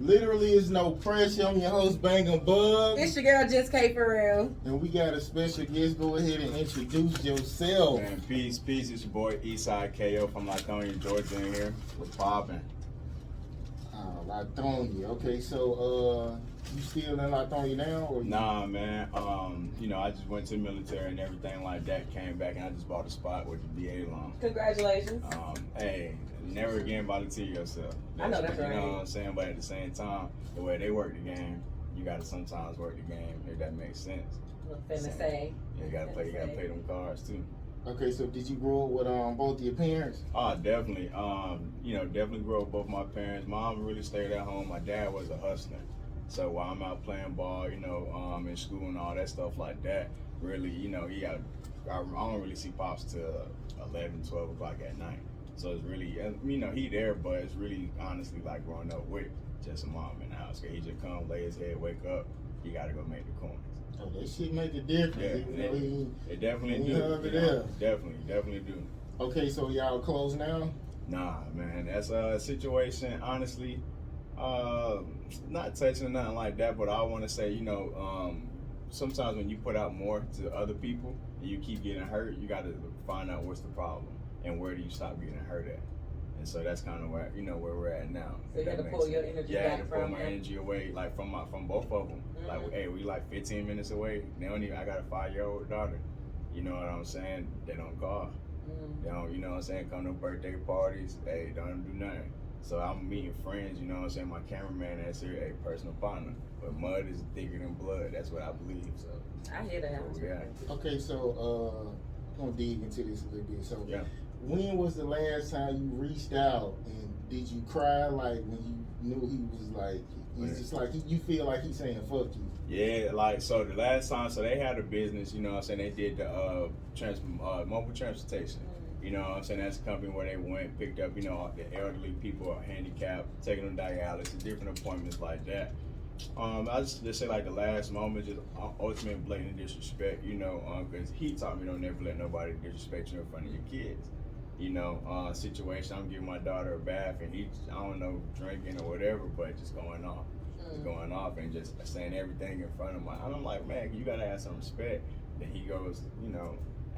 Literally is no pressure. I'm your host, Bangin' Bug. It's your girl, Just K for real. And we got a special guest. Go ahead and introduce yourself. Man, peace. It's your boy Eastside KO from Lithonia, Georgia in here. What's poppin'? Lithonia. Okay, so you still in Lithonia now? Or Nah, man. I just went to the military and everything like that. Came back and I just bought a spot with the VA loan. Congratulations. Hey, never again volunteer yourself. I know that's right. You know what I'm saying? But at the same time, the way they work the game, you gotta sometimes work the game, if that makes sense. Finna say. Yeah, you gotta play them cards too. Okay, so did you grow up with both your parents? Oh, definitely. Definitely grew up with both my parents. Mom really stayed at home. My dad was a hustler. So while I'm out playing ball, in school and all that stuff like that, really, I don't really see Pops till 11, 12 o'clock at night. So it's really, he there, but it's really honestly like growing up with just a mom in the house. Cause he just come, lay his head, wake up, he gotta go make the coins. Oh, that shit make a difference. Yeah, it definitely do. Definitely do. Okay, so y'all close now? Nah, man, that's a situation, honestly, not touching nothing like that, but I want to say, sometimes when you put out more to other people and you keep getting hurt, you got to find out what's the problem and where do you stop getting hurt at. And so that's kind of where we're at now. So you had to pull your energy back from pull my energy away, like from both of them. Mm-hmm. Like, hey, we like 15 minutes away. I got a 5-year-old daughter. You know what I'm saying? They don't call. Mm-hmm. They don't, come to birthday parties. Hey, don't do nothing. So I'm meeting friends, my cameraman that's here, a personal partner. But mud is thicker than blood. That's what I believe. So I hear that. Yeah. Okay, so I'm gonna dig into this a little bit. So yeah. When was the last time you reached out and did you cry like when you knew he was like, it's just like you feel like he's saying fuck you? Yeah, so the last time, so they had a business, they did the mobile transportation. That's a company where they went, picked up, the elderly people or handicapped, taking them dialysis, different appointments like that. I just say like the last moment, just ultimate blatant disrespect, because he taught me don't never let nobody disrespect you in front of your kids. Situation, I'm giving my daughter a bath and he's, I don't know, drinking or whatever, but just going off. Just going off and just saying everything in front of my, I'm like, man, you gotta have some respect. Then he goes,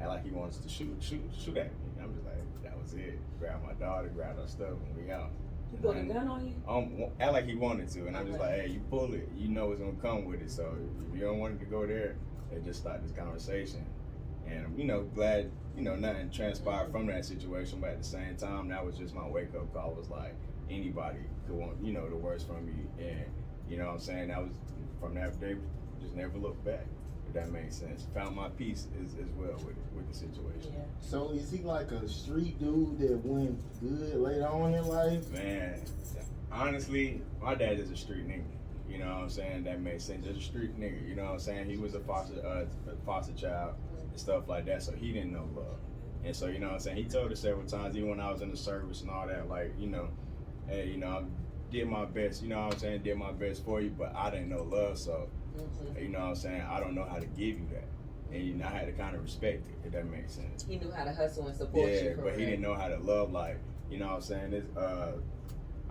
act like he wants to shoot at me. I'm just like, that was it. Grab my daughter, grab her stuff, and we out. He put a gun on you? Act like he wanted to, and I'm just like, hey, you pull it, you know it's gonna come with it. So if you don't want it to go there, they just start this conversation. And I'm, glad, nothing transpired from that situation, but at the same time, that was just my wake up call. It was like anybody could want, the worst from me. And what I'm saying, that was from that day, just never looked back. If that makes sense. Found my peace as well with the situation. Yeah. So is he like a street dude that went good later on in life? Man, honestly, my dad is a street nigga. You know what I'm saying? That makes sense. Just a street nigga. You know what I'm saying? He was a foster child and stuff like that, so he didn't know love. And so, what I'm saying? He told us several times, even when I was in the service and all that, like, hey, I did my best, did my best for you, but I didn't know love, so, what I'm saying? I don't know how to give you that. And, I had to kind of respect it, if that makes sense. He knew how to hustle and support you. Yeah, but he didn't know how to love, like, what I'm saying? This,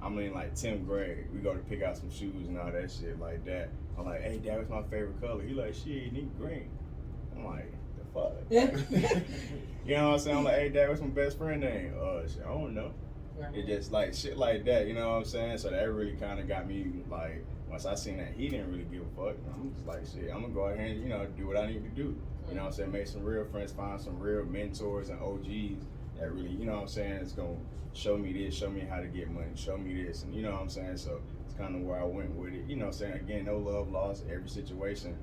like 10th grade, we go to pick out some shoes and all that shit like that. I'm like, hey, Dad, what's my favorite color? He like, shit, you need green. I'm like, the fuck? You know what I'm saying? I'm like, hey, Dad, what's my best friend name? Shit, I don't know. Right. It just like shit like that, you know what I'm saying? So that really kind of got me like, once I seen that he didn't really give a fuck, I'm just like, shit, I'm gonna go ahead and, do what I need to do. You know what I'm saying? Make some real friends, find some real mentors and OGs that really, you know what I'm saying, it's gonna show me this, show me how to get money, show me this, and you know what I'm saying? So it's kind of where I went with it. You know what I'm saying? Again, no love lost. Every situation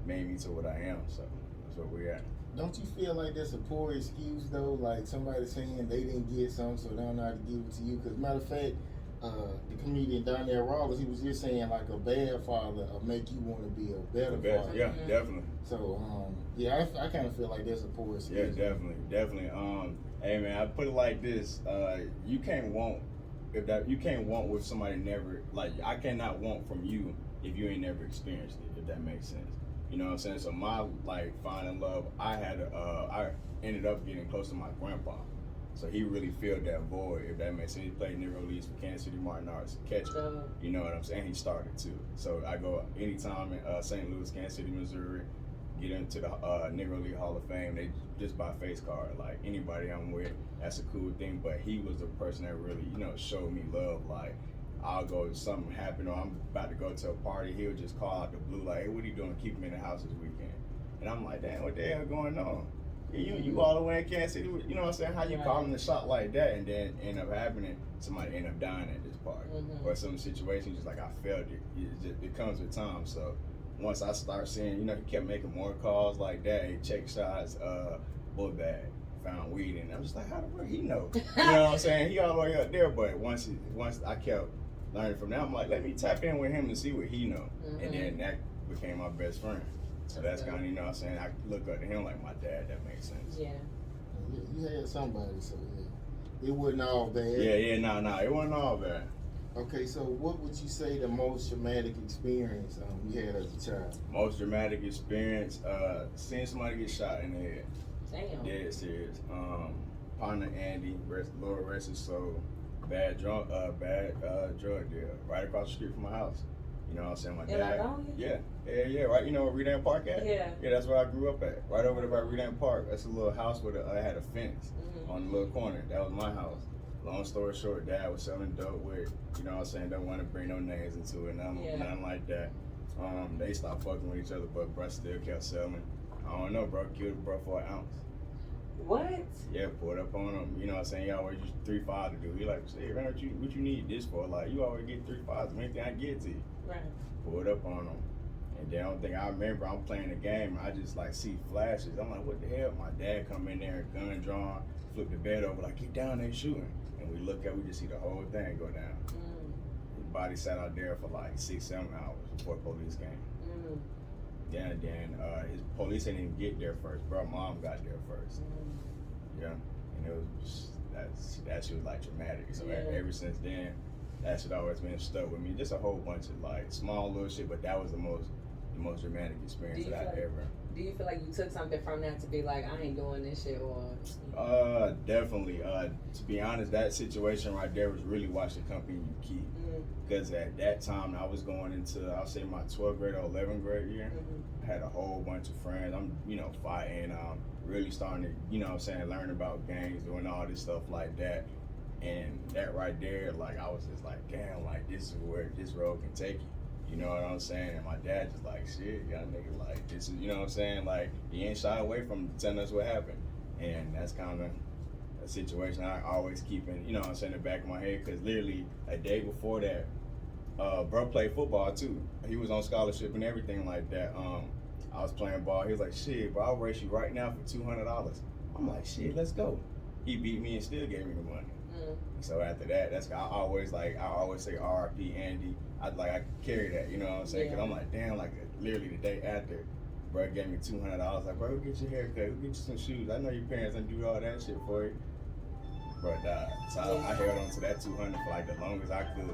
made me to what I am, so that's where we're at. Don't you feel like that's a poor excuse though? Like somebody saying they didn't get something, so they don't know how to give it to you? Because matter of fact, the comedian Donnell Rawlings, he was just saying like a bad father will make you want to be a better father. Yeah, definitely. So I kind of feel like that's a poor excuse. Yeah, definitely. Hey man, I put it like this: you can't want with somebody never, like, I cannot want from you if you ain't never experienced it. If that makes sense. You know what I'm saying? So my finding love, I ended up getting close to my grandpa. So he really filled that void, if that makes sense. He played Negro Leagues for Kansas City Martin Arts, catcher. You know what I'm saying? He started too. So I go anytime in St. Louis, Kansas City, Missouri, get into the Negro League Hall of Fame. They just buy face card. Like anybody I'm with, that's a cool thing. But he was the person that really, you know, showed me love. Like I'll go, something happen, or I'm about to go to a party. He'll just call out the blue, like, "Hey, what are you doing? Keep him in the house this weekend." And I'm like, "Damn, what the hell going on? You all the way in Kansas City, you know what I'm saying? How you calling the shot like that?" And then end up happening, somebody end up dying at this party, or some situation just like I felt it. It comes with time. So once I start seeing, you know, he kept making more calls like that. He check shots, book bag, found weed, and I'm just like, how the fuck he know? You know what I'm saying? He all the way up there. But once I kept learning from that, I'm like, let me tap in with him and see what he know, and then that became my best friend. So that's kind of, you know what I'm saying, I look up to him like my dad. That makes sense. Yeah. You had somebody, so yeah. It wasn't all bad. Yeah, nah, it wasn't all bad. Okay, so what would you say the most traumatic experience you had as a child? Most dramatic experience, seeing somebody get shot in the head. Damn. Dead serious. Partner Andy, Lord rest his soul, bad drug deal, right across the street from my house. You know what I'm saying? My dad. Yeah, right. You know where Redan Park at? Yeah, that's where I grew up at. Right over there by Redan Park. That's a little house with had a fence on the little corner. That was my house. Long story short, Dad was selling dope with, you know what I'm saying, don't want to bring no names into it, nothing like that. They stopped fucking with each other, but bro still kept selling. I don't know, bro, killed the bro for an ounce. What? Yeah, pulled up on him. You know what I'm saying? He always used 3-5 to do. He like, "Hey, man, what you need this for? Like, you always get 3-5s. Anything I get to you." Right. Pulled up on him. And then I don't think I remember, I'm playing the game. I just like see flashes. I'm like, what the hell? My dad come in there, gun drawn, flip the bed over, like, get down, they shooting. And we look at, we just see the whole thing go down. His body sat out there for like 6-7 hours before police came. Yeah, and then his police didn't even get there first. Bro, mom got there first. Yeah, and it was that shit was like traumatic. So ever since then, that shit always been stuck with me. Just a whole bunch of like small little shit, but that was the most dramatic experience that I ever. Do you feel like you took something from that to be like, I ain't doing this shit, or? Definitely. To be honest, that situation right there was really watch the company you keep. Because at that time, I was going into, I'll say my 12th grade or 11th grade year. I had a whole bunch of friends. I'm, fighting, really starting to, you know what I'm saying, learn about gangs, doing all this stuff like that. And that right there, like, I was just like, damn, like, this is where this road can take you. You know what I'm saying? And my dad just like, shit, y'all nigga, like, this is, you know what I'm saying? Like, he ain't shy away from telling us what happened. And that's kind of a situation I always keep in, you know what I'm saying, in the back of my head. Because literally, a day before that, bro played football too. He was on scholarship and everything like that. I was playing ball. He was like, shit, bro, I'll race you right now for $200. I'm like, shit, let's go. He beat me and still gave me the money. So after that, I always say R.I.P. Andy. I carry that, you know what I'm saying? Because I'm like, damn, like literally the day after, bro gave me $200. Like, bro, go get your haircut, go get you some shoes. I know your parents didn't do all that shit for you. Bro died. So I held on to that 200 for like the longest I could,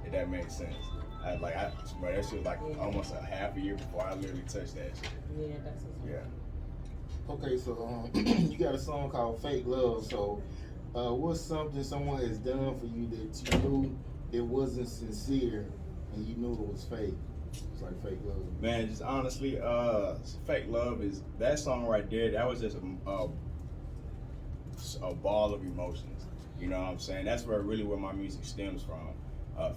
if that makes sense. Bro, that shit was like almost a half a year before I literally touched that shit. Yeah, that's what's Okay, so you got a song called Fake Love. So what's something someone has done for you that you knew it wasn't sincere and you knew it was fake? It's like fake love. Man, just honestly, Fake Love is, that song right there, that was just a ball of emotions. You know what I'm saying? That's where my music stems from.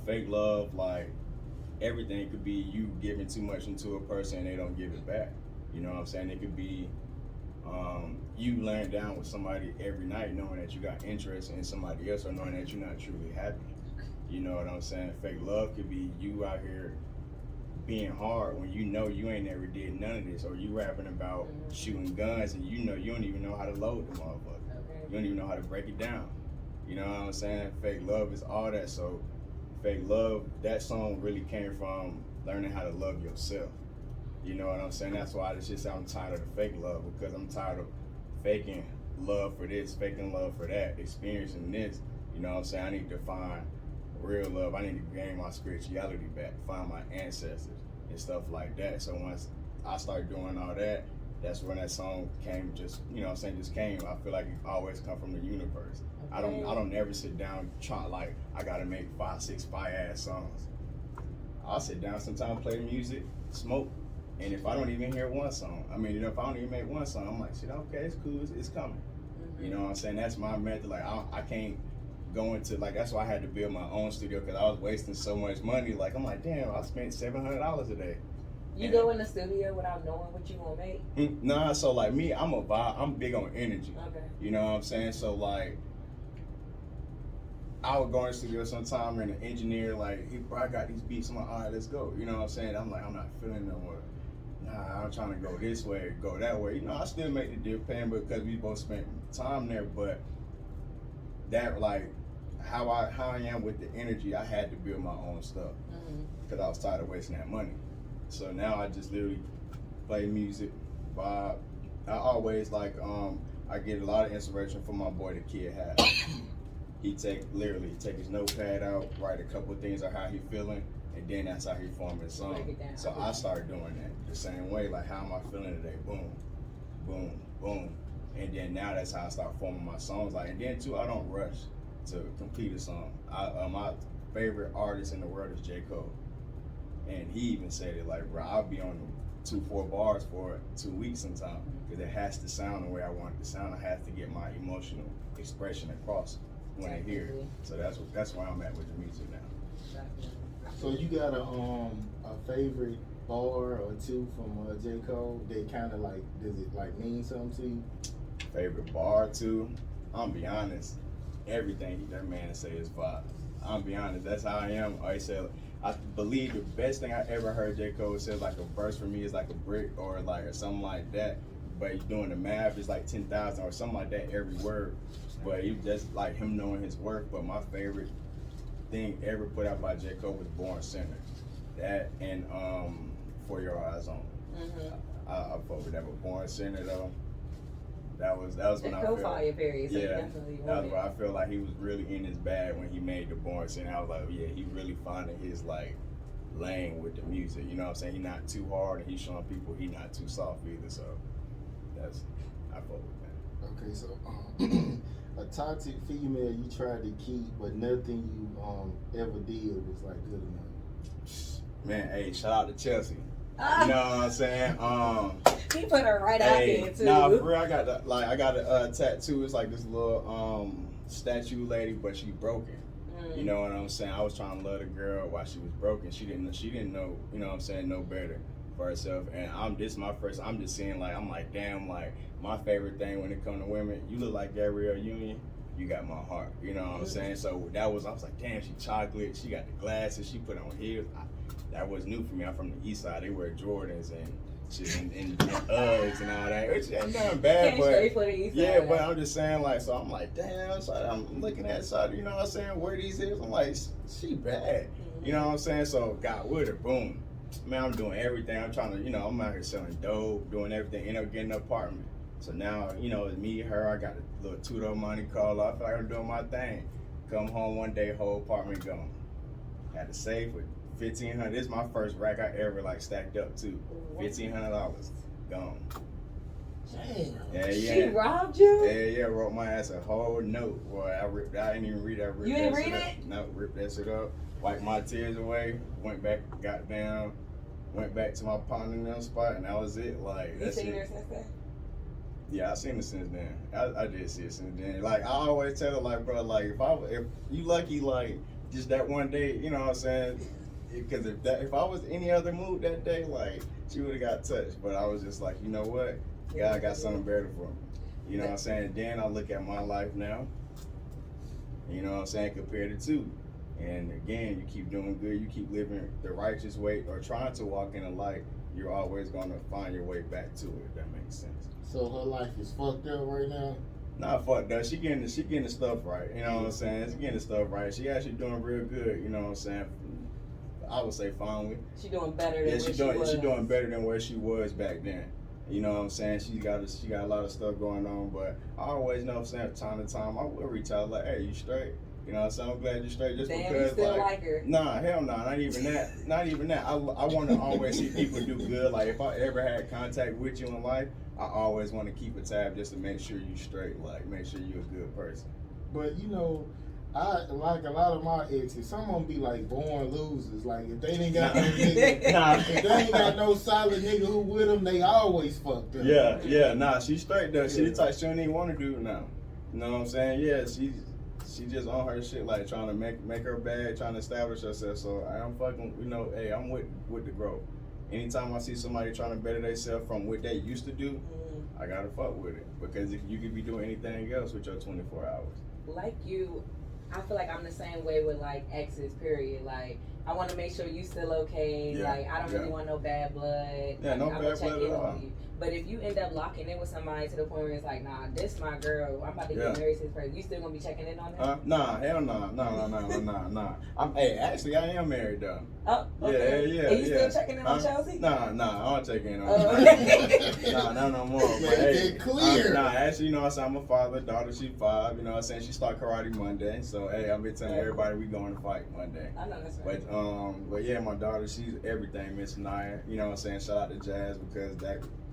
Fake love, like, everything could be you giving too much into a person and they don't give it back. You know what I'm saying? It could be you laying down with somebody every night knowing that you got interest in somebody else or knowing that you're not truly happy. You know what I'm saying? Fake love could be you out here being hard when you know you ain't never did none of this, or you rapping about shooting guns and you know you don't even know how to load the motherfucker. You don't even know how to break it down. You know what I'm saying? Fake love is all that. So Fake Love, that song really came from learning how to love yourself. You know what I'm saying? That's why it's just I'm tired of the fake love, because I'm tired of faking love for this, faking love for that, experiencing this. You know what I'm saying? I need to find real love. I need to gain my spirituality back, find my ancestors and stuff like that. So once I started doing all that, that's when that song came, just, you know what I'm saying, just came. I feel like it always come from the universe. I don't ever sit down trying like I gotta make 5, 6 fire-ass songs. I'll sit down sometimes, play the music, smoke, and if I don't even hear one song, I mean, if I don't even make one song, I'm like, shit, okay, it's cool, it's coming. You know what I'm saying? That's my method. Like, I can't go into, like, that's why I had to build my own studio, because I was wasting so much money. Like, I'm like, damn, I spent $700 a day. You go in the studio without knowing what you gonna make? Nah, so like me, I'm big on energy. Okay. You know what I'm saying? So like, I would go in the studio sometime and the engineer like, hey bro, I got these beats. I'm like, all right, let's go. You know what I'm saying? I'm like, I'm not feeling no more. Nah, I'm trying to go this way, go that way. You know, I still make the deal paying because we both spent time there, but that like how I am with the energy, I had to build my own stuff because I was tired of wasting that money. So now I just literally play music, vibe. I always like I get a lot of inspiration from my boy the Kid Hat. He take his notepad out, write a couple of things on how he feeling, and then that's how he form his song. So I started doing that the same way, like how am I feeling today? Boom, boom, boom. And then now that's how I start forming my songs. Like, and then too, I don't rush to complete a song. My favorite artist in the world is J. Cole. And he even said it like, bro, I'll be on 2-4 bars for 2 weeks sometimes because it has to sound the way I want it to sound. I have to get my emotional expression across when I hear it. So that's where I'm at with the music now. So you got a favorite bar or two from J. Cole that kind of like, does it like mean something to you? Favorite bar or two? I'm be honest, everything that man say is vibe. I'm be honest, that's how I am. I believe the best thing I ever heard J. Cole say, like a verse for me is like a brick or something like that. But he's doing the math, it's like 10,000 or something like that every word. But you just like him knowing his work. But my favorite thing ever put out by J. Cole was Born Sinner. That and For Your Eyes On. I fuck with that, but Born Sinner though. That was when I felt fire period. So that was where I feel like he was really in his bag when he made the Born Sinner. I was like, yeah, he really finding his like lane with the music. You know what I'm saying? He's not too hard and he's showing people he not too soft either. So I fuck with that. Okay, so a toxic female you tried to keep, but nothing you ever did was like good enough. Man, hey, shout out to Chelsea. You know what I'm saying? He put her right out there too. Nah, for real, I got a tattoo. It's like this little statue lady, but she broken. You know what I'm saying? I was trying to love the girl while she was broken. She didn't know, you know what I'm saying, know better for herself. And I'm just seeing like, I'm like, damn, like my favorite thing when it comes to women, you look like Gabrielle Union, you got my heart. You know what I'm saying? So I was like, damn, she chocolate, she got the glasses, she put on heels. That was new for me. I'm from the Eastside. They wear Jordans and shit and Uggs and all that. Which ain't nothing bad, but but I'm just saying like, so I'm like, damn. So I'm looking at Side, you know what I'm saying? Where these is? I'm like, she bad. You know what I'm saying? So got with her, boom. Man, I'm doing everything. I'm trying to, you know, I'm out here selling dope, doing everything. End up getting an apartment. So now, you know, it's me, her. I got a little $2 money call. I feel like I'm doing my thing. Come home one day, whole apartment gone. Had to save it. $1,500. This is my first rack I ever like stacked up to. $1,500 gone. Damn. Yeah. She robbed you? Yeah. Wrote my ass a whole note. Boy, I didn't even read that. You didn't read it? No, ripped that shit up. Wiped my tears away. Went back, got down. Went back to my partner in that spot, and that was it. Like you seen her since then? Yeah, I seen her since then. I did see her since then. Like I always tell her, like, bro, like if you lucky, like just that one day, you know what I'm saying? Because if I was any other mood that day, like she would have got touched. But I was just like, you know what? God got something better for me. You know what I'm saying? Then I look at my life now. You know what I'm saying? Compared to two. And again, you keep doing good. You keep living the righteous way or trying to walk in the light. You're always gonna find your way back to it. If that makes sense. So her life is fucked up right now. Not fucked up. She getting the stuff right. You know what I'm saying? She getting the stuff right. She actually doing real good. You know what I'm saying? I would say finally. She doing better than where she was. She doing better than where she was back then. You know what I'm saying? She got a lot of stuff going on, but I always know what I'm saying, from time to time I will reach out like, hey, you straight? You know what I'm saying? I'm glad you're straight just damn, because you still like her. Nah, hell no, not even that. Not even that. I want to always see people do good. Like if I ever had contact with you in life, I always want to keep a tab just to make sure you straight, like make sure you're a good person. But you know, I like a lot of my exes. Some of them be like born losers. Like if they ain't got no nigga, if they ain't got no solid nigga who with them, they always fucked up. Yeah, nah, she straight though. She the type she don't even want to do it now. You know what I'm saying? Yeah, she just on her shit, like trying to make her bad, trying to establish herself. So I'm fucking, you know, hey, I'm with the growth. Anytime I see somebody trying to better themselves from what they used to do, I gotta fuck with it, because if you could be doing anything else with your 24 hours. Like you, I feel like I'm the same way with like exes. Period. Like I want to make sure you still okay. Yeah, Like I don't really want no bad blood. Yeah, no I'm bad blood at all. But if you end up locking in with somebody to the point where it's like, nah, this my girl, I'm about to get married to this person, you still gonna be checking in on her? Nah, hell nah. Actually, I am married though. Oh, okay. Yeah. Are you still checking in on Chelsea? Nah, I don't check in on her. Nah, no more. But hey, clear. Actually, you know what I'm saying? I'm a father, daughter, she 5. You know what I'm saying? She start karate Monday. So, hey, I've been telling everybody we going to fight Monday. I know that's right. But yeah, my daughter, she's everything, Miss Naya. You know what I'm saying? Shout out to Jazz, because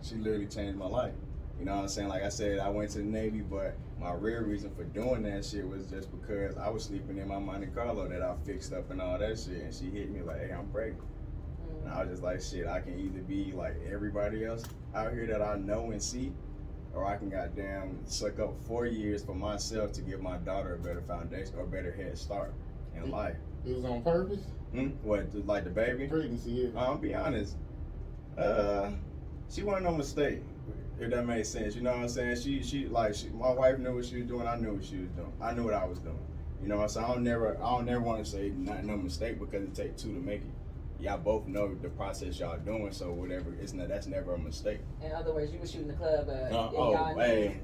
she literally changed my life. You know what I'm saying? Like I said, I went to the Navy, but my real reason for doing that shit was just because I was sleeping in my Monte Carlo that I fixed up and all that shit. And she hit me like, hey, I'm pregnant. And I was just like, shit, I can either be like everybody else out here that I know and see, or I can goddamn suck up 4 years for myself to give my daughter a better foundation or a better head start in life. It was on purpose? What, like the baby? Pregnancy, yeah. I'll be honest. She wasn't no mistake, if that makes sense. You know what I'm saying? She my wife knew what she was doing. I knew what she was doing. I knew what I was doing. You know what I'm saying? I don't never want to say no mistake, because it takes 2 to make it. Y'all both know the process y'all doing, so whatever, that's never a mistake. In other words, you were shooting the club. Hey.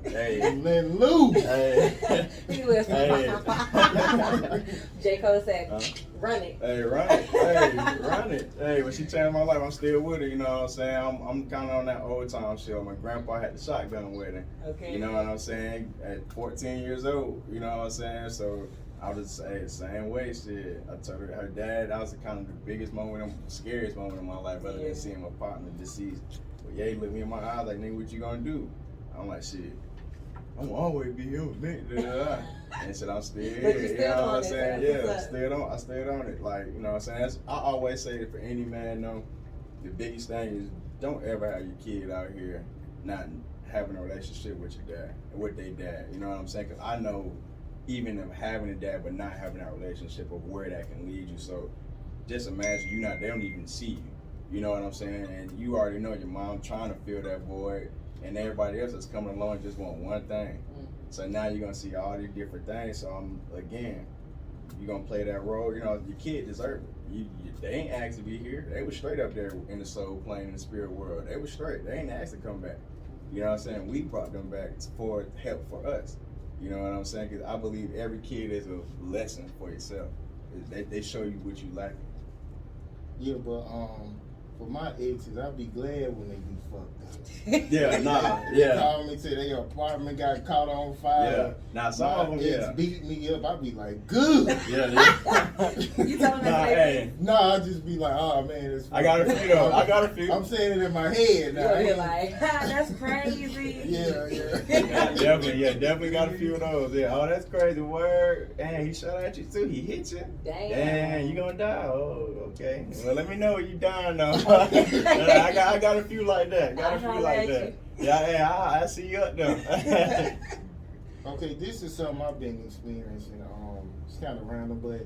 Let loose. Hey. He was. J. Cole said, run it. Hey, run it. Hey, run it. Hey, when she changed my life, I'm still with her. You know what I'm saying? I'm kind of on that old time shit. My grandpa had the shotgun wedding. Okay. You know what I'm saying? At 14 years old. You know what I'm saying? So I was the same way. Shit. I told her dad. That was kind of the biggest moment, scariest moment in my life, other than seeing my partner deceased. But yeah, he looked me in my eyes like, nigga, what you gonna do? I'm like, shit, I'm gonna always be here with me. And shit, I'm still here. You know what I'm saying? Yeah, I stayed on it. Like, you know what I'm saying? I always say that for any man, though, the biggest thing is don't ever have your kid out here not having a relationship with your dad, with their dad. You know what I'm saying? Because I know even of having a dad but not having that relationship, of where that can lead you. So just imagine they don't even see you. You know what I'm saying? And you already know your mom trying to fill that void, and everybody else that's coming along just want one thing. So now you're gonna see all these different things. So again, you're gonna play that role. You know, your kid deserve it. They ain't asked to be here. They was straight up there in the soul plane, in the spirit world. They was straight. They ain't asked to come back. You know what I'm saying? We brought them back for help for us. You know what I'm saying? Because I believe every kid is a lesson for yourself. They show you what you lacking. Yeah, but for my exes, I'd be glad when they be fucked up. Yeah, They call me, say their apartment got caught on fire. Yeah, now some of them, ex beat me up. I'd be like, good. You telling them Nah, I'd just be like, oh man, it's I got a few though. I'm saying it in my head now. You're like, that's crazy. Yeah. Definitely got a few of those. Yeah, oh, that's crazy. Word. Dang, he shot at you too. He hit you. Dang, you gonna die. Oh, okay. Well, let me know when you dying though. I got a few like that. Yeah, I see you up there. Okay, this is something I've been experiencing. It's kind of random, but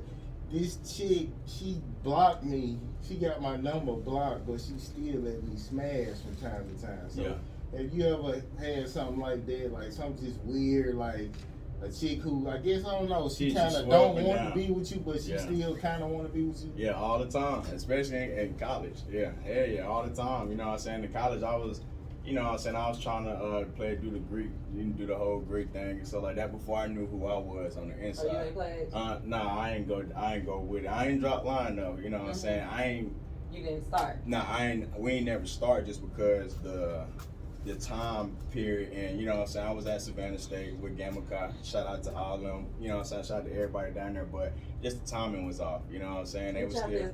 this chick, she blocked me. She got my number blocked, but she still let me smash from time to time. So have you ever had something like that, like something just weird, like a chick who, I guess, I don't know, she kind of don't want to be with you, but she still kind of want to be with you? Yeah, all the time, especially in college. Yeah, hell yeah, all the time. You know what I'm saying? In college, I was, you know what I'm saying, I was trying to do the Greek, do the whole Greek thing and stuff like that before I knew who I was on the inside. Oh, you ain't played? Nah, I ain't go with it. I ain't drop line though, you know what I'm saying? You didn't start? Nah, we ain't never start just because the time period, and you know what I'm saying, I was at Savannah State with Gamma Chi. Shout out to all of them, you know what I'm saying, shout out to everybody down there, but just the timing was off, you know what I'm saying? They was still,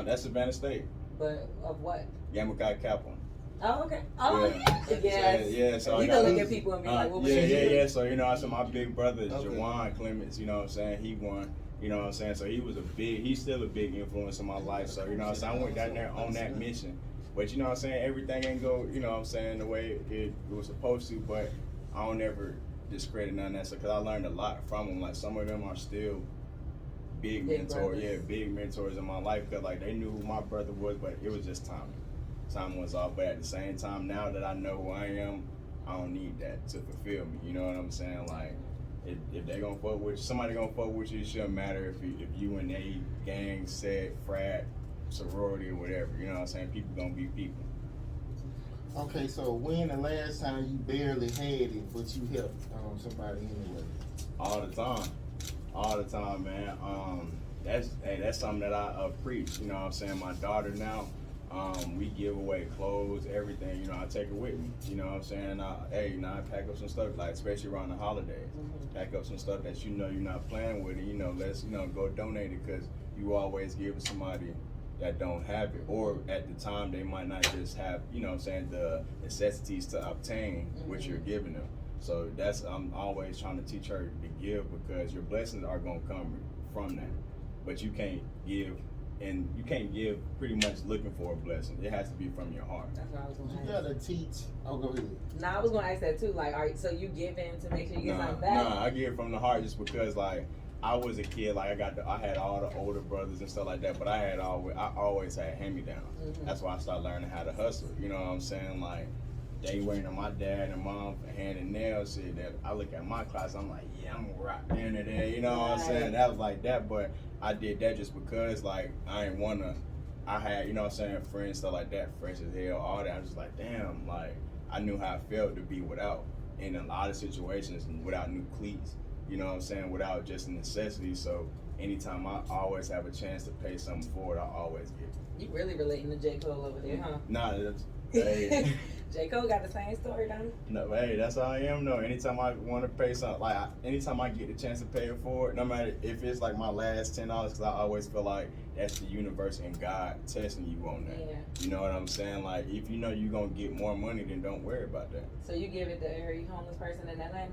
that's Savannah State. But of what? Gamma Chi Kaplan. Oh, okay. Oh, Yeah. yes. Yeah, so I You got can look at people and be like, what was yeah. So, you know, I said my big brother, Okay. Jawan Clements, you know what I'm saying? He won, you know what I'm saying? So he's still a big influence in my life. So, you know what I'm saying? I went down there on that mission. But, you know what I'm saying? Everything ain't go, you know what I'm saying, the way it was supposed to. But I don't ever discredit none of that stuff because I learned a lot from them. Like, some of them are still big mentors. brothers. Yeah, big mentors in my life because, like, they knew who my brother was, but it was just time. Time was off, but at the same time, now that I know who I am, I don't need that to fulfill me. You know what I'm saying? Like, if they gonna fuck with you, somebody gonna fuck with you, it shouldn't matter if you in a gang, set, frat, sorority, or whatever. You know what I'm saying? People gonna be people. Okay, so when the last time you barely had it, but you helped somebody anyway? All the time, man. That's something that I preach. You know what I'm saying? My daughter now. We give away clothes, everything, you know, I take it with me, you know what I'm saying? I pack up some stuff, like, especially around the holidays, pack up some stuff that you know you're not playing with, and, you know, let's, you know, go donate it, because you always give it to somebody that don't have it, or at the time, they might not just have, you know what I'm saying, the necessities to obtain what you're giving them. So I'm always trying to teach her to give, because your blessings are going to come from that, but you can't give. And you can't give pretty much looking for a blessing. It has to be from your heart. That's what I was going to ask. You gotta teach. Oh, go ahead. Nah, I was going to ask that too. Like, all right, so you give in to make sure you get something back? Nah, I give from the heart just because, like, I was a kid. Like, I had all the older brothers and stuff like that, but I always had hand-me-downs. That's why I started learning how to hustle. You know what I'm saying? Like, they waiting on my dad and mom for hand and nails shit. That I look at my class, I'm like, yeah, I'm gonna rock in there. You know what I'm saying? That was like that, but I did that just because, like, I ain't wanna. I had, you know what I'm saying, friends, stuff like that, fresh as hell, all that. I was just like, damn, like, I knew how it felt to be without, in a lot of situations, without new cleats. You know what I'm saying? Without just a necessity. So anytime I always have a chance to pay something forward, I always give. You really relating to J. Cole over there, huh? Nah, that's, hey. J. Cole got the same story, don't he? No, hey, that's how I am. No, anytime I want to pay something, like anytime I get the chance to pay it forward, no matter if it's like my last $10, because I always feel like that's the universe and God testing you on that. Yeah. You know what I'm saying? Like, if you know you're gonna get more money, then don't worry about that. So you give it to every homeless person in Atlanta?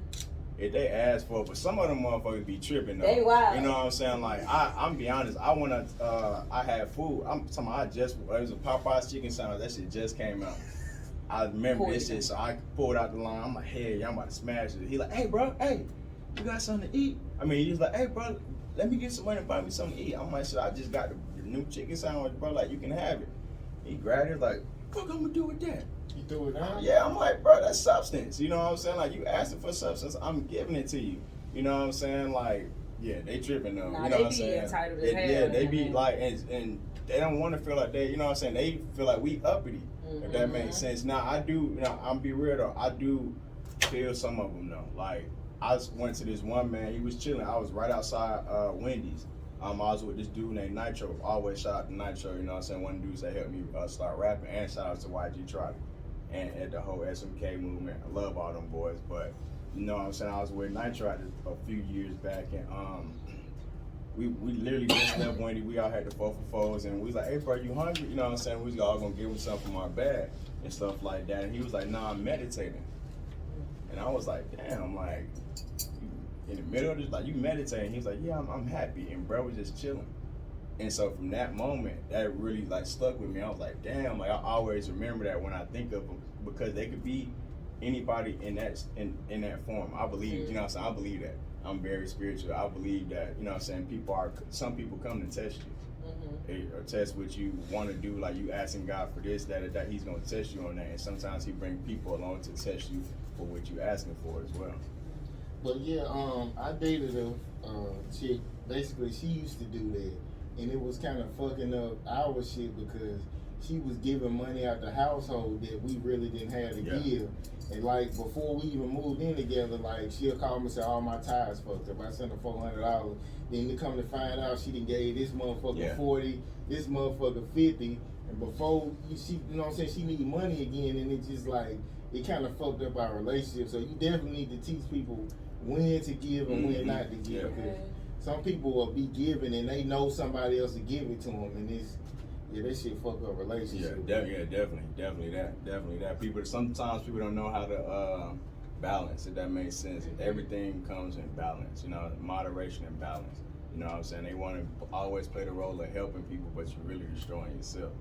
If they ask for it, but some of them motherfuckers be tripping though. They wild. You know what I'm saying? Like, I'm be honest, I had food. I'm talking about it was a Popeye's chicken sandwich. That shit just came out. I remember this shit, so I pulled out the line. I'm like, hey, y'all about to smash it. He like, hey, bro, hey, you got something to eat? I mean, he's like, hey, bro, let me get some money and buy me something to eat. I'm like, shit, I just got the new chicken sandwich, bro. Like, you can have it. He grabbed it, like, fuck, I'm gonna do with that? You threw it out? Yeah, I'm like, bro, that's substance. You know what I'm saying? Like, you asking for substance, I'm giving it to you. You know what I'm saying? Like, yeah, they tripping though. Nah, you know what I'm they be saying? entitled as hell. Yeah, they be like, and they don't want to feel like they, you know what I'm saying? They feel like we uppity. If that makes sense. Now I'm be real though, I do feel some of them though. Like, I went to this one man, he was chilling. I was right outside Wendy's. I was with this dude named Nitro. Always shout out to Nitro, you know what I'm saying? One of the dudes that helped me start rapping, and shout out to YG Trolley and at the whole SMK movement. I love all them boys, but you know what I'm saying? I was with Nitro a few years back, and we literally just left Wendy. We all had the 4 for 4s, and we was like, hey, bro, you hungry? You know what I'm saying? We was all gonna give him something from our bag and stuff like that. And he was like, nah, I'm meditating. And I was like, damn, like, in the middle of this, like, you meditating? He was like, yeah, I'm happy. And bro was just chilling. And so from that moment, that really, like, stuck with me. I was like, damn, like, I always remember that when I think of them, because they could be anybody in that form. I believe, you know what I'm saying? I believe that. I'm very spiritual. I believe that, you know what I'm saying, some people come to test you. Or test what you want to do, like you asking God for this, that, or that, he's going to test you on that. And sometimes he bring people along to test you for what you asking for as well. But yeah, I dated a chick, basically she used to do that. And it was kind of fucking up our shit because she was giving money out the household that we really didn't have to give. And like before we even moved in together, like she'll call me and say, all my tires fucked up. I sent her $400. Then to come to find out she done gave this motherfucker 40, this motherfucker 50. And before she, you know what I'm saying, she need money again, and it just like it kind of fucked up our relationship. So you definitely need to teach people when to give and when not to give. Some people will be giving and they know somebody else to give it to them, and Yeah, that shit fuck up relationships. Definitely that. Sometimes people don't know how to balance, if that makes sense. Everything comes in balance, you know, moderation and balance. You know what I'm saying? They want to always play the role of helping people, but you're really destroying yourself.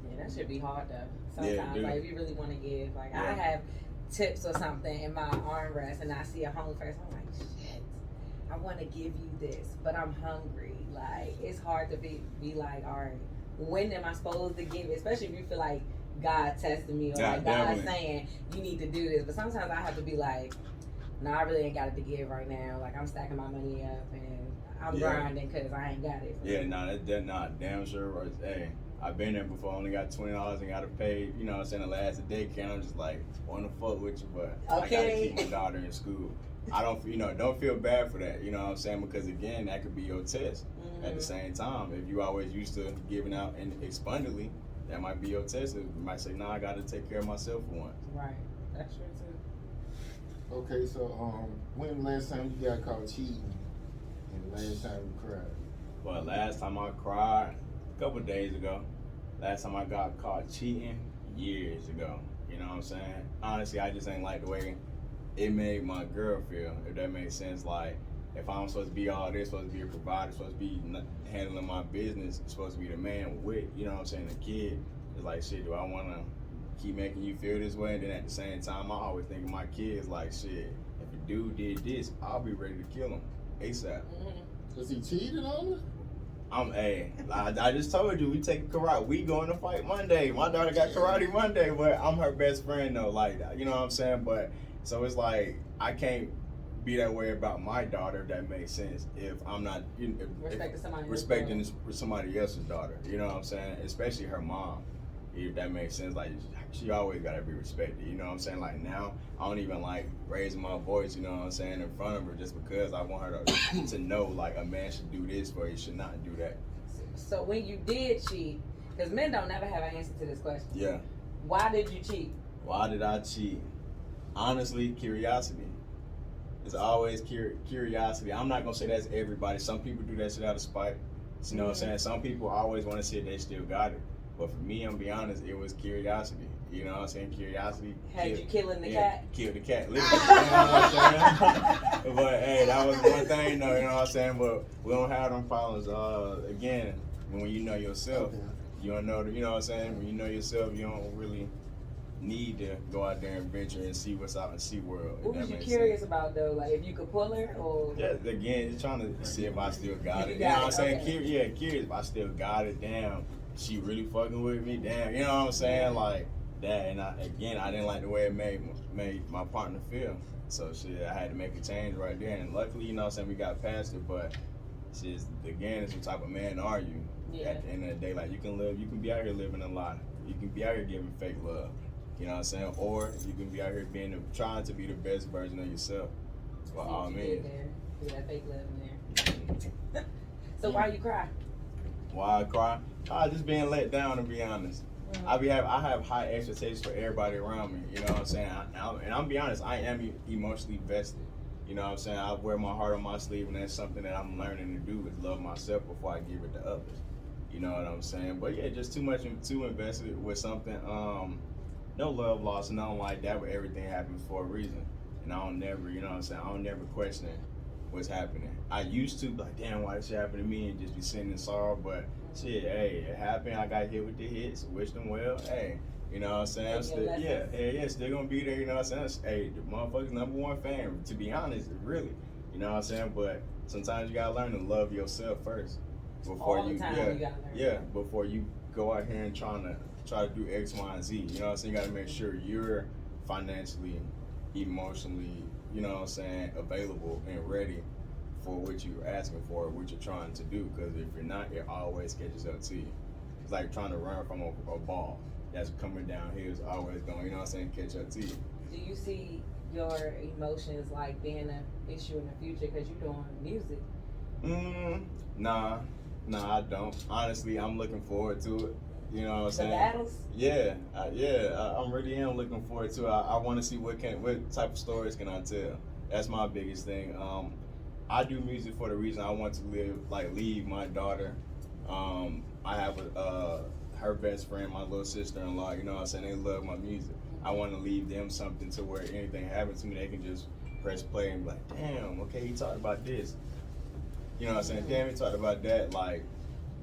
Yeah, that should be hard though. Sometimes, Yeah, like if you really want to give, like Yeah. I have tips or something in my armrest, and I see a home face, I'm like, shit, I want to give you this, but I'm hungry. Like it's hard to be like, all right, when am I supposed to give it? Especially if you feel like God testing me or Yeah, like God definitely. saying you need to do this. But sometimes I have to be like, no, I really ain't got it to give right now. Like I'm stacking my money up and I'm grinding because I ain't got it. Yeah, that's not damn sure. Hey, I've been there before. Only got $20 and got to pay. You know what I'm saying? The last day count. I'm just like, want to fuck with you, but I gotta keep my daughter in school. I don't feel bad for that. You know what I'm saying? Because again, that could be your test. At the same time, if you always used to giving out and expundedly, that might be your test. You might say, nah, I got to take care of myself for once. Right. That's true too. Okay, so when the last time you got caught cheating and the last time you cried? Well, last time I cried, a couple days ago. Last time I got caught cheating, years ago. You know what I'm saying? Honestly, I just ain't like the way it made my girl feel, if that makes sense. Like, if I'm supposed to be all this, supposed to be a provider, supposed to be handling my business, supposed to be the man with, you know what I'm saying, the kid, it's like, shit, do I want to keep making you feel this way? And then at the same time, I always think of my kids like, shit, if a dude did this, I'll be ready to kill him ASAP. Cause he cheated on her? I just told you, we take karate. We going to fight Monday. My daughter got karate Monday, but I'm her best friend though. Like, you know what I'm saying? But so it's like I can't be that way about my daughter. If that makes sense. If I'm not respecting somebody else's daughter, you know what I'm saying? Especially her mom. If that makes sense, like she always gotta be respected. You know what I'm saying? Like now, I don't even like raising my voice. You know what I'm saying, in front of her, just because I want her to know like a man should do this, but he should not do that. So when you did cheat, because men don't never have an answer to this question. Yeah. Why did you cheat? Why did I cheat? Honestly, curiosity. It's always curiosity. I'm not gonna say that's everybody. Some people do that shit out of spite. You know what I'm saying? Some people always want to say they still got it. But for me, I'm be honest, it was curiosity. You know what I'm saying? Curiosity. Had you killing the cat? Killed the cat, literally. You know what I'm saying? But hey, that was one thing though, you know what I'm saying? But we don't have them problems. Again, when you know yourself, you don't know, you know what I'm saying? When you know yourself, you don't really need to go out there and venture and see what's out in the SeaWorld. What was you curious about though? Like if you could pull her or? Yeah, again, just trying to see if I still got it. You know what I'm saying? Okay. Curious if I still got it. Damn, she really fucking with me. Damn, you know what I'm saying? Like that. And I didn't like the way it made my partner feel. So shit, I had to make a change right there. And luckily, you know what I'm saying, we got past it. But shit, again, it's what type of man are you? Yeah. At the end of the day, like you can be out here living a lie. You can be out here giving fake love. You know what I'm saying? Or you can be out here trying to be the best version of yourself. For all means. Do that fake love in there. So why you cry? Why I cry? Just being let down, to be honest. Mm-hmm. I have high expectations for everybody around me. You know what I'm saying? And I'm be honest, I am emotionally vested. You know what I'm saying? I wear my heart on my sleeve, and that's something that I'm learning to do, is love myself before I give it to others. You know what I'm saying? But yeah, just too invested with something. No love lost, and I don't like that, where everything happens for a reason. And I don't never, you know what I'm saying, I don't never question what's happening. I used to be like, damn, why this shit happened to me, and just be sitting in sorrow, but shit, hey, it happened, I got hit with the hits, wish them well, hey, you know what I'm saying, I'm still, still gonna be there, you know what I'm saying, hey, the motherfucker's #1 fan, to be honest, really, you know what I'm saying, but sometimes you gotta learn to love yourself first, before before you go out here and try to do X, Y, and Z. You know what I'm saying? You gotta make sure you're financially, emotionally, you know what I'm saying, available and ready for what you're asking for, what you're trying to do. Because if you're not, it always catches up to you. It's like trying to run from a ball that's coming down here. It's always going, you know what I'm saying, catch up to you. Do you see your emotions like being an issue in the future because you're doing music? Nah, I don't. Honestly, I'm looking forward to it. You know what I'm saying? The battles? Yeah, I really am looking forward to it. I want to see what type of stories can I tell. That's my biggest thing. I do music for the reason I want to leave my daughter I have her best friend, my little sister-in-law. You know what I'm saying? They love my music. I want to leave them something to where anything happens to me, they can just press play and be like, damn, okay, he talked about this. You know what I'm saying? Damn, he talked about that. Like,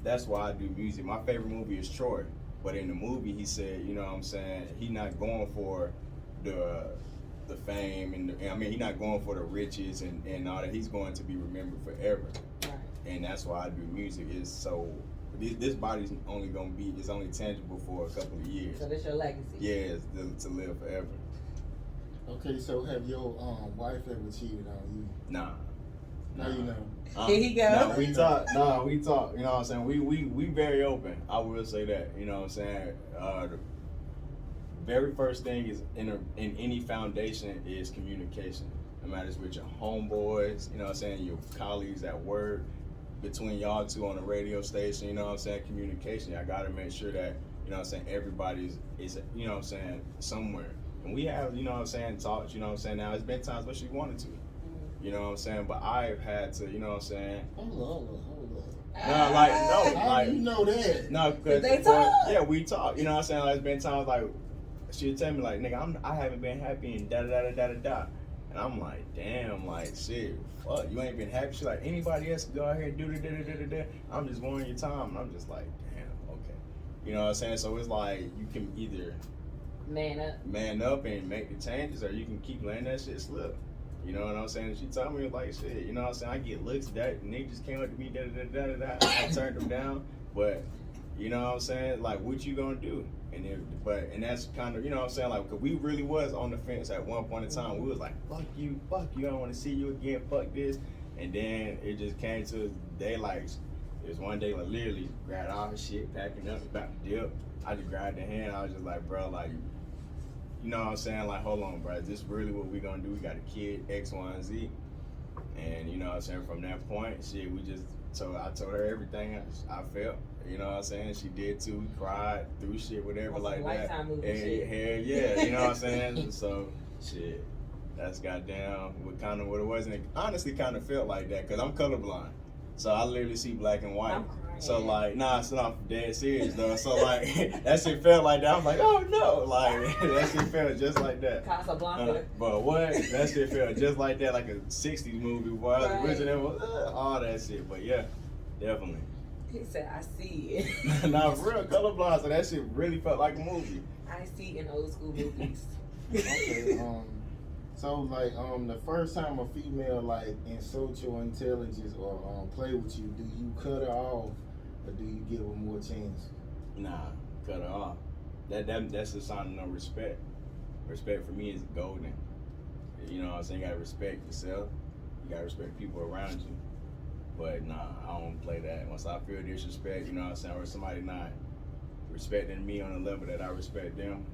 that's why I do music. My favorite movie is Troy. But in the movie, he said, you know what I'm saying, he not going for the fame and I mean, he's not going for the riches and all that. He's going to be remembered forever. Right. And that's why I do music. Is so this body's only gonna be is only tangible for a couple of years. So that's your legacy. Yeah, it's to live forever. Okay, so have your wife ever cheated on you? Nah. Now you know. Here he go. No, we talk. No, we talk. You know what I'm saying? We very open. I will say that. You know what I'm saying? The very first thing is in any foundation is communication. No matter it's with your homeboys, you know what I'm saying, your colleagues at work, between y'all two on the radio station, you know what I'm saying, communication. I gotta make sure that, you know what I'm saying, everybody's is, you know what I'm saying, somewhere. And we have, you know what I'm saying, talks, you know what I'm saying. Now it's been times where she wanted to. You know what I'm saying? But I've had to, you know what I'm saying? Hold on. No, like, no, How like. do you know that? No, because they talk. Yeah, we talk. You know what I'm saying? Like, it's been times like she'll tell me like, nigga, I haven't been happy and da da da da da da. And I'm like, damn, like shit, fuck, you ain't been happy. She's like, anybody else can go out here and do da da da da da. I'm just wasting your time. And I'm just like, damn, okay. You know what I'm saying? So it's like you can either man up and make the changes, or you can keep letting that shit slip. You know what I'm saying? She told me like shit, you know what I'm saying? I get looks that nigga just came up to me, da da da da da. I turned them down, but you know what I'm saying? Like, what you gonna do? And that's kind of, you know what I'm saying? Like, cause we really was on the fence at one point in time. We was like, fuck you, I don't want to see you again, fuck this. And then it just came to a day like, it was one day like literally grabbed all the shit, packing up, about to dip. I just grabbed the hand. I was just like, bro, like, you know what I'm saying? Like, hold on, bro. Is this really what we gonna do? We got a kid, X, Y, and Z. And, you know what I'm saying? From that point, shit, I told her everything I felt. You know what I'm saying? She did too. We cried, through shit, whatever, That's like that. Lifetime movie And, shit. hell yeah, you know what I'm saying? So, shit, that's goddamn what it was. And it honestly kind of felt like that, because I'm colorblind. So I literally see black and white. I'm crying. So like, nah, it's not dead serious though. So like, that shit felt like that. I'm like, oh no, like that shit felt just like that. Casablanca. But what? That shit felt just like that, like a '60s movie. Boy, Right. original, all that shit. But yeah, definitely. He said, I see it. Nah, for real, colorblind. So that shit really felt like a movie. I see in old school movies. Okay, so like the first time a female like insult your intelligence or play with you, do you cut her off or do you give her more chance? Nah, cut her off. That's a sign of no respect. Respect for me is golden. You know what I'm saying? You gotta respect yourself. You gotta respect people around you. But nah, I don't play that. Once I feel disrespect, you know what I'm saying, or somebody not respecting me on the level that I respect them,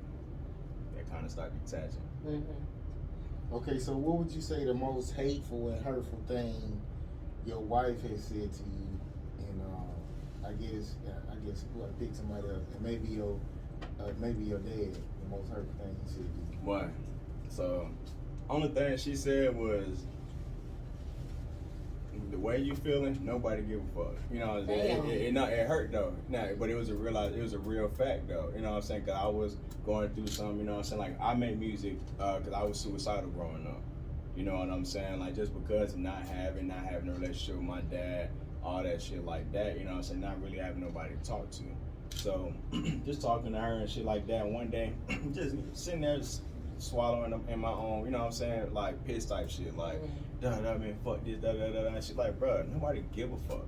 that kind of start detaching. Mm-hmm. Okay, so what would you say the most hateful and hurtful thing your wife has said to you? And I guess you gotta pick somebody else, and maybe your dad. The most hurtful thing he said to you. What? So, only thing she said was, the way you feeling, nobody give a fuck. You know, it hurt though. Nah, but it was a real fact though. You know what I'm saying? Cause I was going through something. You know what I'm saying? Like I made music cause I was suicidal growing up. You know what I'm saying? Like just because of not having a relationship with my dad, all that shit like that. You know what I'm saying? Not really having nobody to talk to. So just talking to her and shit like that. One day, just sitting there swallowing them in my own. You know what I'm saying? Like piss type shit. Like. Man, fuck this, and she's like, bro, nobody give a fuck.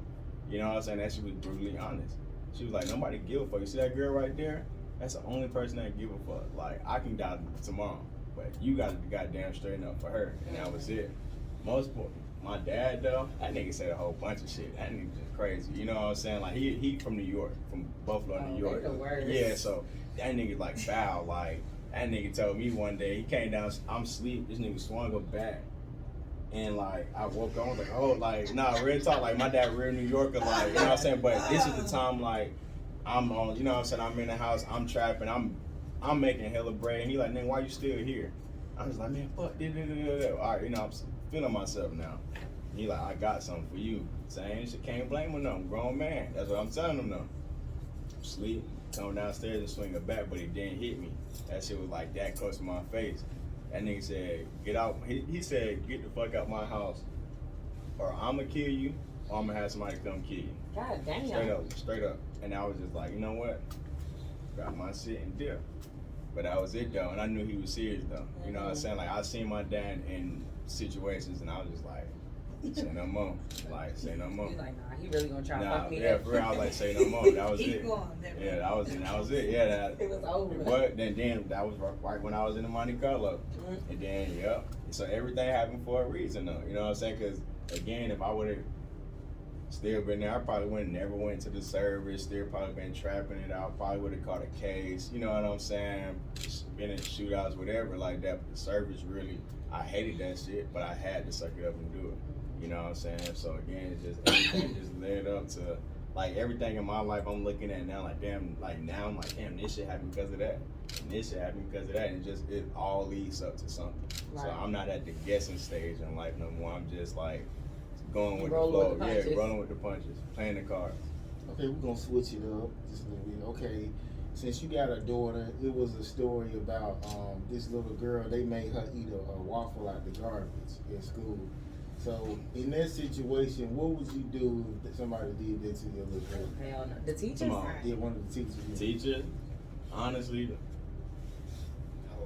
You know what I'm saying? That she was brutally honest. She was like, nobody give a fuck. You see that girl right there? That's the only person that give a fuck. Like, I can die tomorrow, but you got to goddamn straighten up for her, and that was it. My dad though, that nigga said a whole bunch of shit. That nigga just crazy. You know what I'm saying? Like he from New York, from Buffalo, New York. The worst. Yeah, so that nigga like foul. Like that nigga told me one day he came down, I'm asleep. This nigga swung a bat. And like I woke up, I was like, oh, like nah, real talk. Like my dad, real New Yorker, like you know what I'm saying. But this is the time, like I'm on, you know what I'm saying. I'm in the house, I'm trapping, I'm making hella bread. And he like, nigga, why you still here? I was like, man, fuck, all right, you know, I'm feeling myself now. He like, I got something for you. Same shit. Can't blame him, no. Grown man. That's what I'm telling him, though. Sleep, come downstairs and swing it back, but it didn't hit me. That shit was like that close to my face. That nigga said, get out. He said, get the fuck out my house, or I'm gonna kill you, or I'm gonna have somebody come kill you. God damn. Straight up. And I was just like, you know what? Got my shit and dip. But that was it though, and I knew he was serious though. You know what I'm saying? Like I seen my dad in situations, and I was just like, say no more. Like say no more. You like, nah, he really gonna try to fuck me yeah, up. for real. I was like, say no more. That was Keep it. going, Yeah, that was it. Yeah, that. It was over. But then that was right when I was in the Monte Carlo, and then so everything happened for a reason though. You know what I'm saying? Because again, if I would have still been there, I probably never went to the service. Still probably been trapping it out. Probably would have caught a case. You know what I'm saying? Been in shootouts, whatever like that. But the service really, I hated that shit, but I had to suck it up and do it. You know what I'm saying? So again, it just everything just led up to like everything in my life I'm looking at now. Like damn, like now I'm like damn, this shit happened because of that, and this shit happened because of that, and it all leads up to something. Right. So I'm not at the guessing stage in life no more. I'm just like going with the flow. Rolling with the punches, playing the cards. Okay, we're gonna switch it up just a little bit. Okay, since you got a daughter, it was a story about this little girl. They made her eat a waffle out the garbage in school. So in that situation, what would you do if somebody did that to your little girl? Hell no. The teacher? Yeah, one of the teachers. The teacher, honestly,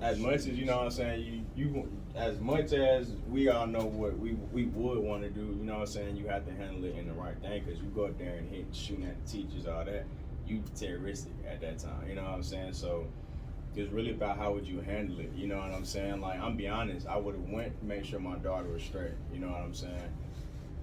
as much as you know what I'm saying, you as much as we all know what we would want to do, you know what I'm saying, you have to handle it in the right thing, because you go up there and shooting at the teachers, all that, you terroristic at that time, you know what I'm saying? So it's really about how would you handle it, you know what I'm saying? Like, I'm be honest, I would have went to make sure my daughter was straight, you know what I'm saying?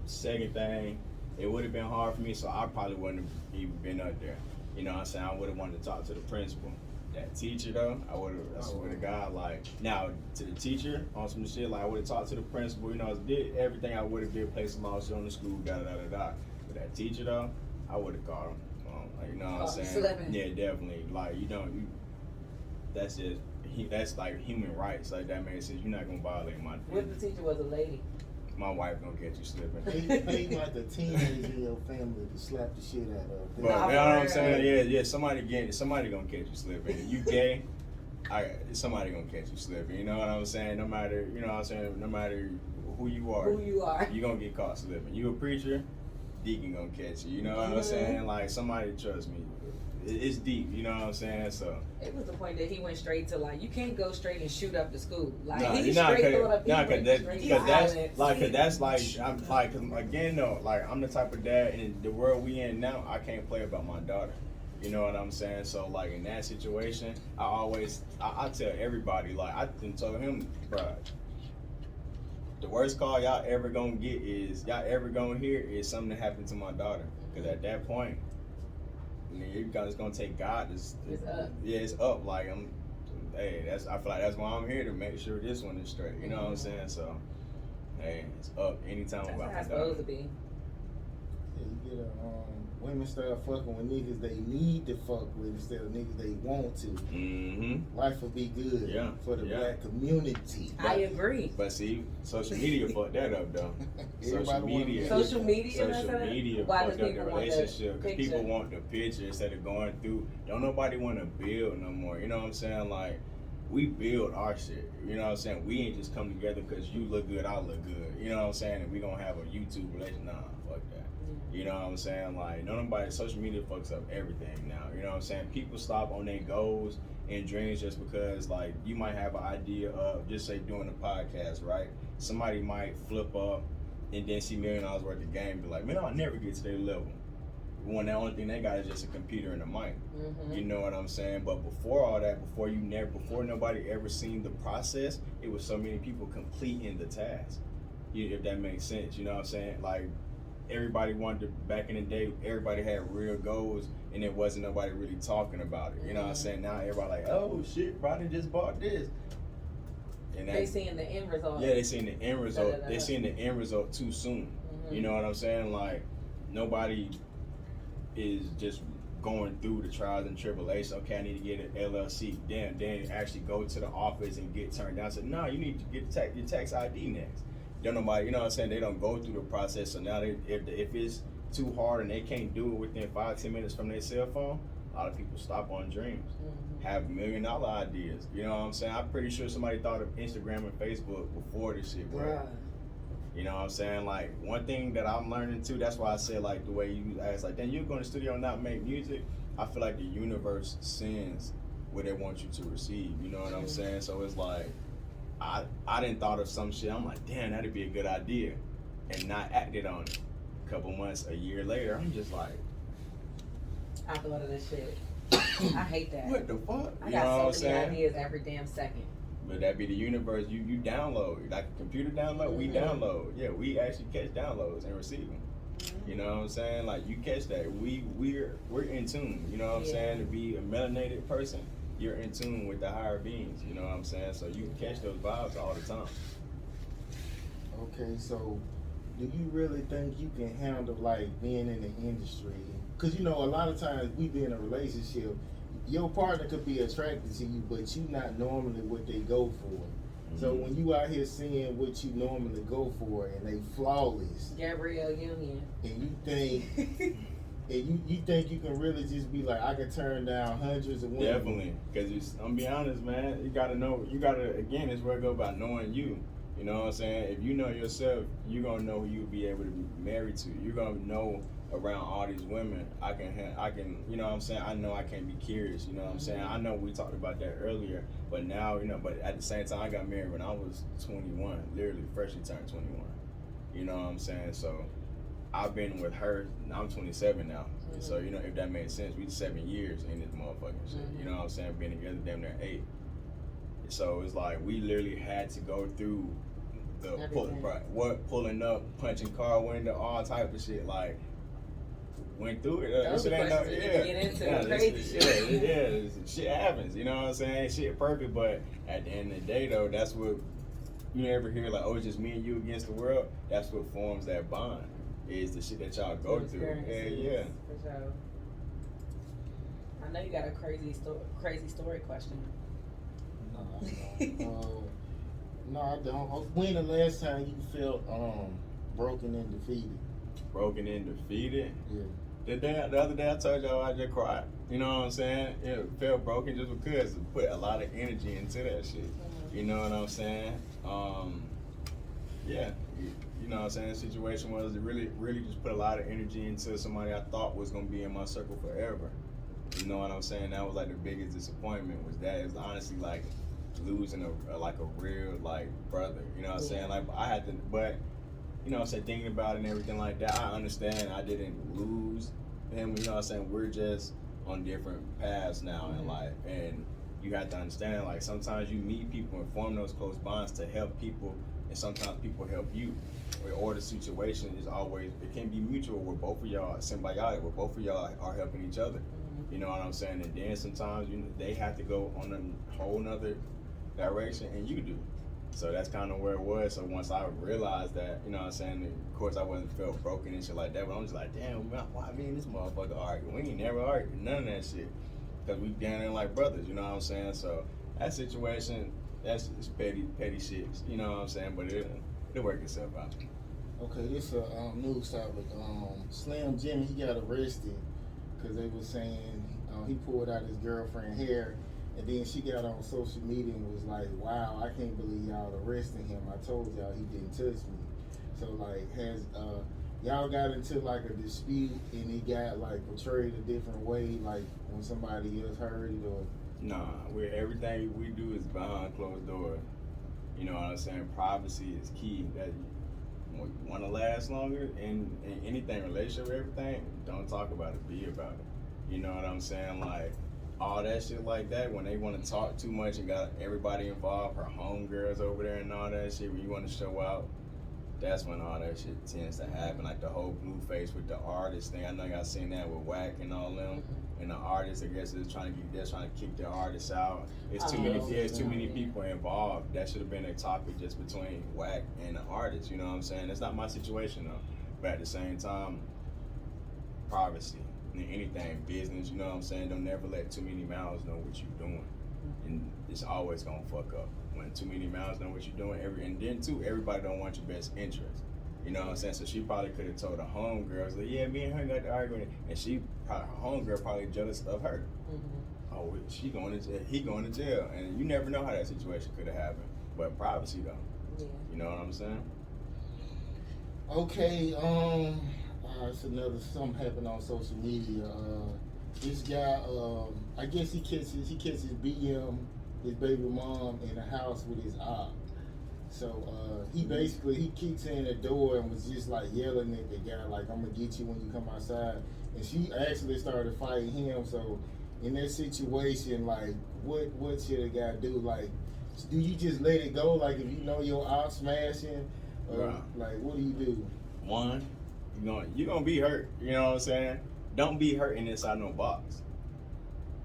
Second thing, it would have been hard for me, so I probably wouldn't have even been up there, you know what I'm saying? I would have wanted to talk to the principal. That teacher though, I would have, I swear to God, like, now to the teacher on some shit, like I would have talked to the principal, you know, did everything I would have did, place some lawsuit on the school, da. But that teacher though, I would have called him, like, you know what I'm saying? Slipping. Yeah, definitely. Like, that's just, that's like human rights, like that makes sense. You're not gonna violate my. What if the teacher was a lady? My wife gonna catch you slipping. They like a teenager in your family to slap the shit out of. But you know what I'm saying? Yeah. Somebody gonna catch you slipping. If you gay, somebody gonna catch you slipping. You know what I'm saying? No matter, you know what I'm saying? No matter who you are, you gonna get caught slipping. You a preacher, deacon gonna catch you. You know what I'm saying? Like, somebody trust me. It's deep, you know what I'm saying? So it was the point that he went straight to, like, you can't go straight and shoot up the school. Like, nah, he straight thought up. Cause that's like, I'm like, cause again though, like, I'm the type of dad in the world we in now, I can't play about my daughter. You know what I'm saying? So like in that situation, I tell everybody, like, I told him, bruh, the worst call y'all ever gonna get is is something that happened to my daughter. Cause at that point, it's gonna take God. It's up. Yeah, it's up. Like, I feel like that's why I'm here, to make sure this one is straight. You know what I'm saying? So, hey, it's up anytime that's about how my it's daughter. supposed to be. Yeah, you get women start fucking with niggas they need to fuck with instead of niggas they want to. Mm-hmm. Life will be good for the black community. I agree. But see, social media fucked that up though. Social media fucked up the relationship, because people want the picture instead of going through. Don't nobody want to build no more. You know what I'm saying? Like, we build our shit. You know what I'm saying? We ain't just come together because you look good, I look good. You know what I'm saying? And we gonna have a YouTube relationship. Nah, fuck that. You know what I'm saying? Like, nobody, social media fucks up everything now. You know what I'm saying? People stop on their goals and dreams just because, like, you might have an idea of, just say, doing a podcast, right? Somebody might flip up and then see $1 million worth of game and be like, man, I'll never get to their level. When the only thing they got is just a computer and a mic. Mm-hmm. You know what I'm saying? But before all that, before nobody ever seen the process, it was so many people completing the task. If that makes sense, you know what I'm saying? Like, everybody wanted to, back in the day, everybody had real goals, and it wasn't nobody really talking about it. You know what I'm saying? Now everybody like, oh shit, Rodney just bought this. And they seeing the end result. Yeah, they seeing the end result. They seeing the end result too soon. Mm-hmm. You know what I'm saying? Like, nobody is just going through the trials and tribulations. Okay, I need to get an LLC. Then actually go to the office and get turned down. So no, you need to get your tax ID next. don't nobody, you know what I'm saying, they don't go through the process. So now if it's too hard and they can't do it within 5-10 minutes from their cell phone, a lot of people stop on dreams. Have $1 million ideas. You know what I'm saying? I'm pretty sure somebody thought of Instagram and Facebook before this shit. Bro. You know what I'm saying? Like, one thing that I'm learning too, that's why I said, like, the way you asked, like, then you go in the studio and not make music. I feel like the universe sends what they want you to receive. You know what I'm saying? So it's like, I didn't thought of some shit. I'm like, damn, that'd be a good idea. And not acted on it. A couple months, a year later, I'm just like, I thought of this shit. I hate that. What the fuck? I You got know what I'm so many saying? ideas every damn second. But that be the universe. You download, like a computer download. We download. Yeah, we actually catch downloads and receive them. You know what I'm saying? Like, you catch that. We're in tune. You know what I'm saying? To be a melanated person, you're in tune with the higher beings. You know what I'm saying? So you catch those vibes all the time. Okay, so do you really think you can handle like being in the industry? Because you know, a lot of times we be in a relationship, your partner could be attracted to you, but you not normally what they go for. So when you out here seeing what you normally go for and they flawless, Gabrielle Union, and you think and you think you can really just be like, I can turn down hundreds of women. Definitely, because I'm be honest, man. You gotta know. You gotta, again, it's where it go about knowing you. You know what I'm saying? If you know yourself, you're gonna know who you'll be able to be married to. You're gonna know around all these women, I can, you know what I'm saying? I know I can't be curious, you know what I'm saying? I know we talked about that earlier, but now, you know, but at the same time, I got married when I was 21, literally freshly turned 21. You know what I'm saying? So I've been with her, I'm 27 now. So, you know, if that makes sense, we 7 years in this motherfucking shit. You know what I'm saying? Been together damn near 8. So it's like we literally had to go through the pulling up, punching car window, all type of shit. Like, went through it. Those are questions you get into. Crazy shit. Shit happens. You know what I'm saying? Shit perfect, but at the end of the day, though, that's what you ever hear. Like, oh, it's just me and you against the world. That's what forms that bond. Is the shit that y'all go through. Yeah. For sure. I know you got a crazy story question. No, I don't. When the last time you felt broken and defeated? Broken and defeated? Yeah. The other day I told y'all I just cried. You know what I'm saying? It felt broken just because it put a lot of energy into that shit. You know what I'm saying? Yeah. You know what I'm saying? The situation was it really just put a lot of energy into somebody I thought was gonna be in my circle forever. You know what I'm saying? That was like the biggest disappointment was that. It was honestly like losing a real like brother. You know what I'm saying? Like I had to, but you know what I'm saying, thinking about it and everything like that, I understand I didn't lose him, you know what I'm saying? We're just on different paths now in life. And you have to understand, like, sometimes you meet people and form those close bonds to help people, and sometimes people help you. Or the situation is always, it can be mutual where both of y'all are symbiotic, where both of y'all are helping each other. You know what I'm saying? And then sometimes they have to go on a whole nother direction, and you do. So that's kind of where it was. So once I realized that, you know what I'm saying, of course I wasn't felt broken and shit like that, but I'm just like, damn, why me and this motherfucker arguing? We ain't never argued, none of that shit. Because we down there like brothers, you know what I'm saying? So that situation, that's just petty shit, you know what I'm saying? But it'll work itself out. Okay, this a news topic. Slim Jimmy, he got arrested because they were saying he pulled out his girlfriend's hair. And then she got on social media and was like, wow, I can't believe y'all arresting him. I told y'all he didn't touch me. So, like, has y'all got into, like, a dispute and he got, like, portrayed a different way, like, when somebody else heard it, or? Nah, everything we do is behind closed doors. You know what I'm saying? Privacy is key. That you want to last longer in anything, relationship, everything, don't talk about it, be about it. You know what I'm saying? Like, all that shit like that, when they want to talk too much and got everybody involved, her homegirls over there and all that shit, when you want to show out, that's when all that shit tends to happen. Like the whole Blueface with the artist thing. I know y'all seen that with Wack and all them. And the artists, I guess, is trying to kick the artists out. It's too many people involved. That should have been a topic just between Wack and the artist. You know what I'm saying? That's not my situation though. But at the same time, privacy. Anything, business, you know what I'm saying? Don't never let too many mouths know what you're doing. and it's always gonna fuck up when too many mouths know what you're doing. And then too, everybody don't want your best interest. You know what I'm saying? So she probably could have told her homegirls, like, yeah, me and her got to arguing, and her homegirl probably jealous of her. Oh, she going to jail, he going to jail, and you never know how that situation could have happened. But privacy though, you know what I'm saying? Okay, it's another something happened on social media. This guy, I guess he catches BM, his baby mom, in the house with his op. So he kicks in the door and was just like yelling at the guy, like, I'm gonna get you when you come outside. And she actually started fighting him. So in that situation, like, what should a guy do? Like, do you just let it go? Like, if you know your op smashing, like, what do you do? One, you're gonna be hurt. You know what I'm saying? Don't be hurt inside no box.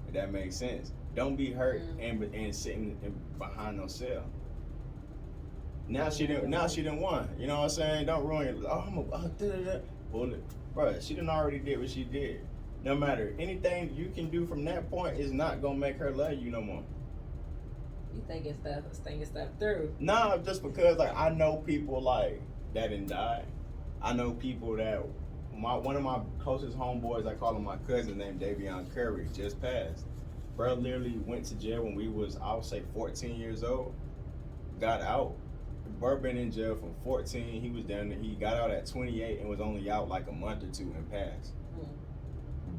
If that makes sense. Don't be hurt and sitting behind no cell. Now she didn't won. You know what I'm saying? Don't ruin it. Bullet. Bro, she done already did what she did. No matter anything you can do from that point is not gonna make her love you no more. You thinking stuff through? Nah, just because like I know people like that didn't die. I know people that one of my closest homeboys, I call him my cousin, named Davion Curry, just passed. Bro literally went to jail when we was, I would say, 14 years old. Got out. Bro been in jail from 14. He was down there. He got out at 28 and was only out like a month or two and passed.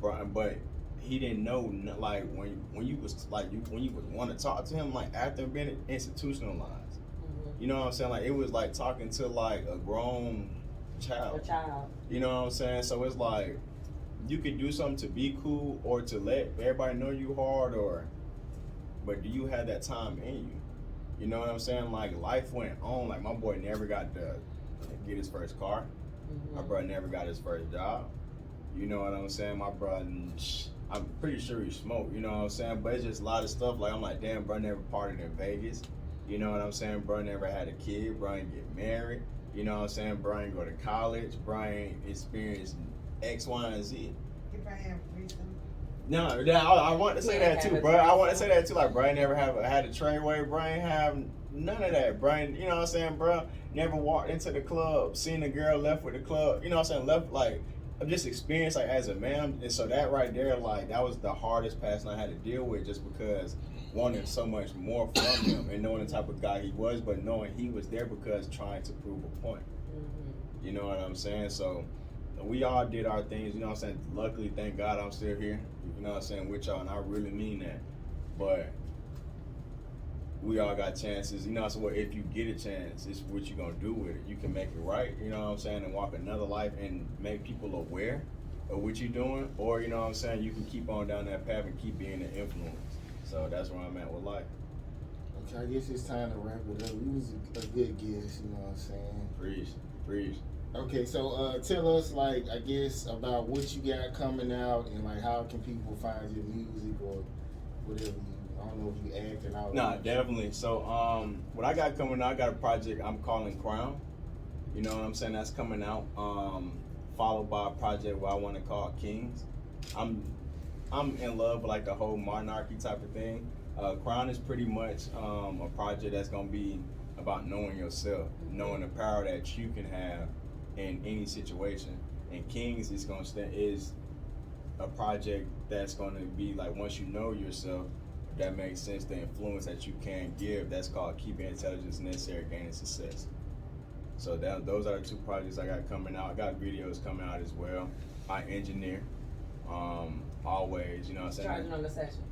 Bro, but he didn't know, like when you was like when you would want to talk to him, like after being institutionalized. You know what I'm saying? Like it was like talking to like a grown child. You know what I'm saying? So it's like you could do something to be cool or to let everybody know you hard, but do you have that time in you? You know what I'm saying? Like life went on. Like my boy never got to get his first car. My brother never got his first job. You know what I'm saying? My brother, I'm pretty sure he smoked. You know what I'm saying? But it's just a lot of stuff. Like I'm like, damn, bro never partied in Vegas. You know what I'm saying? Bro never had a kid. Bro ain't get married. You know what I'm saying? Bro ain't go to college. Bro ain't experienced X, Y, and Z. If I have reason. No, I want to say that too, bro. I want to say that too. Like, bro ain't never had a tradeaway. Bro ain't have none of that. Bro ain't, you know what I'm saying? Bro never walked into the club, seen a girl left with the club. You know what I'm saying? Left, like, I've just experienced, like, as a man. And so that right there, like, that was the hardest passing I had to deal with just because wanting so much more from him and knowing the type of guy he was, but knowing he was there because trying to prove a point. You know what I'm saying? So we all did our things, you know what I'm saying? Luckily, thank God I'm still here, you know what I'm saying, with y'all, and I really mean that. But we all got chances, you know, so if you get a chance, it's what you gonna do with it. You can make it right, you know what I'm saying, and walk another life and make people aware of what you're doing, or, you know what I'm saying, you can keep on down that path and keep being an influence. So that's where I'm at with life. Okay, I guess it's time to wrap it up. You was a good guest, you know what I'm saying? Preach. Okay, so tell us, like, I guess about what you got coming out and like how can people find your music or whatever I don't know if you acting out. Nah, definitely. So what I got coming out, I got a project I'm calling Crown. You know what I'm saying? That's coming out. Followed by a project what I want to call Kings. I'm in love with like the whole monarchy type of thing. Crown is pretty much a project that's gonna be about knowing yourself, knowing the power that you can have in any situation. And Kings is a project that's gonna be like once you know yourself, that makes sense, the influence that you can give, that's called Keeping Intelligence Necessary, Gaining Success. So those are the two projects I got coming out. I got videos coming out as well. I engineer. Always, you know what I'm saying? Charging on the session.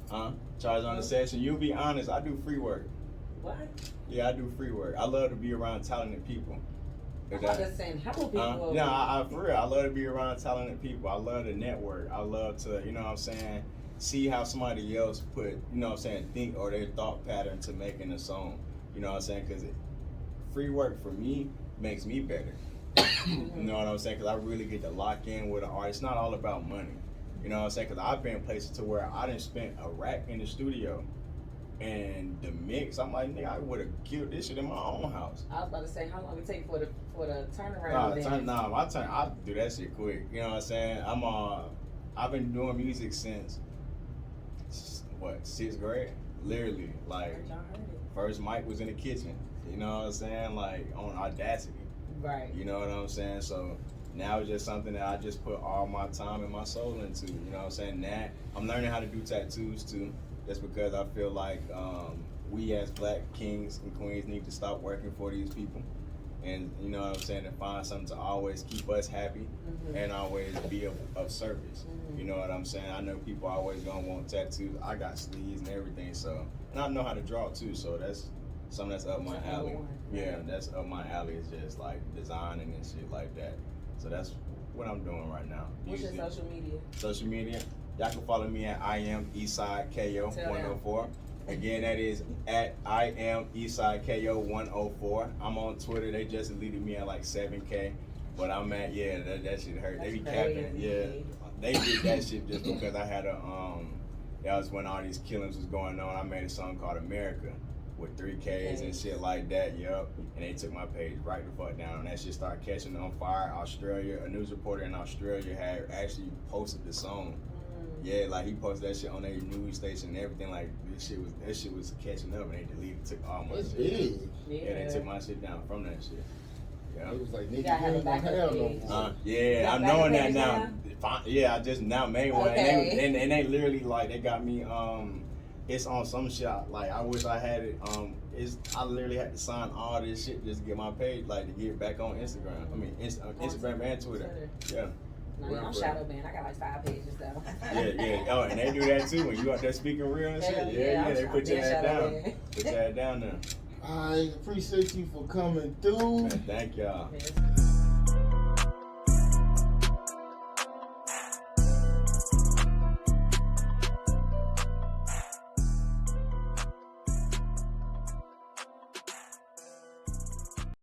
Charging on the session. You'll be honest, I do free work. What? Yeah, I do free work. I love to be around talented people. I'm just saying, help people. Yeah, I for real, I love to be around talented people. I love to network. I love to, you know what I'm saying, see how somebody else put, you know what I'm saying, think or their thought pattern to making a song. You know what I'm saying? Because free work for me makes me better. You know what I'm saying? Because I really get to lock in with an artist. It's not all about money. You know what I'm saying? Because I've been in places to where I done spent a rack in the studio. And the mix, I'm like, nigga, I would have killed this shit in my own house. I was about to say, how long it take for the turnaround? I do that shit quick. You know what I'm saying? I've been doing music since what, 6th grade? literally, like, Y'all heard it. first mic was in the kitchen. You know what I'm saying? Like, on Audacity. Right. You know what I'm saying? So now it's just something that I just put all my time and my soul into. You know what I'm saying? Now I'm learning how to do tattoos too. Just because I feel like we as black kings and queens need to stop working for these people. And you know what I'm saying, to find something to always keep us happy and always be of service. You know what I'm saying? I know people always gonna want tattoos. I got sleeves and everything, so, and I know how to draw too, so that's something that's up my alley. Yeah, that's up my alley, is just like designing and shit like that. So that's what I'm doing right now. What's your social media? Social media, y'all can follow me at I am Eastside KO 104. Again, that is at I am Eastside KO 104. I'm on Twitter. They just deleted me at like 7K, but I'm at, yeah, that shit hurt. They be capping. Yeah, they did that shit just because I had a that was when all these killings was going on. I made a song called America with 3Ks and shit like that. Yup, and they took my page right the fuck down. And that shit started catching on fire. Australia, a news reporter in Australia had actually posted the song. Yeah, like he posted that shit on their news station and everything. Like that shit was catching up, and they deleted, took all my shit. Big. Yeah, they took my shit down from that shit. Yeah. It was like, nigga, You gotta have you a ain't gonna backup have no page. more. Yeah, I'm Got knowing backup that page now. Yeah, I just now made one, Okay. and they literally like they got me. It's on some shit. Like I wish I had it. I literally had to sign all this shit just to get my page, like to get it back on Instagram. I mean, Instagram and Twitter. Yeah. No, I'm shadow banned. I got like 5 pages though. Yeah. Oh, and they do that too when you out there speaking real and shit. Hell Yeah. They put your I'm ass shadow down. banned. Put your ass down there. I appreciate you for coming through. Man, thank y'all. Yes.